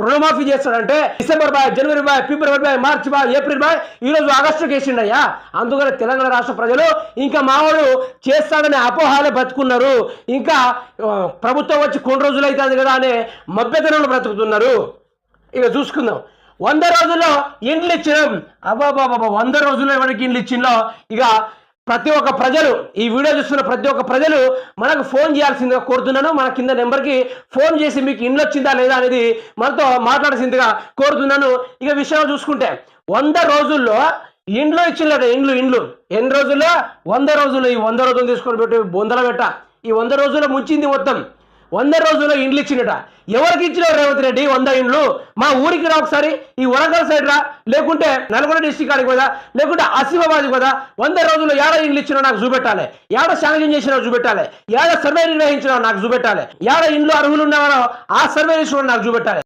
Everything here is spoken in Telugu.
రుణమాఫీ చేస్తాడంటే డిసెంబర్ బాయ్, జనవరి బాయ్, ఫిబ్రవరి బాయ్, మార్చి బాయ్, ఏప్రిల్ బాయ్, ఈరోజు ఆగస్టుకి వేసిండయ్యా. అందుకని తెలంగాణ రాష్ట్ర ప్రజలు ఇంకా మావాడు చేస్తాడనే అపోహాలే బతుకున్నారు. ఇంకా ప్రభుత్వం వచ్చి కొన్ని రోజులు అవుతుంది కదా అనే మభ్యతనంలో బ్రతుకుతున్నారు. ఇక చూసుకుందాం. 100 రోజుల్లో ఇండ్లు ఇచ్చినాం. అబ్బాబాబా 100 రోజుల్లో ఎవరికి ఇండ్లు ఇచ్చిందో ఇక ప్రతి ఒక్క ప్రజలు, ఈ వీడియో చూస్తున్న ప్రతి ఒక్క ప్రజలు మనకు ఫోన్ చేయాల్సిందిగా కోరుతున్నాను. మన కింద నెంబర్కి ఫోన్ చేసి మీకు ఇండ్లు వచ్చిందా లేదా అనేది మనతో మాట్లాడాల్సిందిగా కోరుతున్నాను. ఇక విషయం చూసుకుంటే 100 రోజుల్లో ఇండ్లు ఇచ్చినట. ఇండ్లు ఎన్ని రోజుల్లో? 100 రోజులు. ఈ 100 రోజులు తీసుకొని పెట్టి బొందల పెట్ట. ఈ 100 రోజుల్లో ముంచింది మొత్తం. 100 రోజుల్లో ఇండ్లు ఇచ్చినట. ఎవరికి ఇచ్చినావు రేవంత్ రెడ్డి 100 ఇండ్లు? మా ఊరికి రా ఒకసారి, ఈ వరంగల్ సైడ్ రా, లేకుంటే నల్గొండ డిస్టిక్ కాడికి పోదా, లేకుంటే ఆసిఫాబాద్ పోదా. 100 రోజుల్లో ఏడ ఇండ్లు ఇచ్చినావు నాకు చూపెట్టాలి. ఏడ శాంక్షన్ చేసినావు చూపెట్టాలి. ఏడ సర్వే నిర్వహించినావు నాకు చూపెట్టాలి. ఏడ ఇండ్లు అర్హులు ఉన్నారో ఆ సర్వే చేసినావు నాకు చూపెట్టాలి.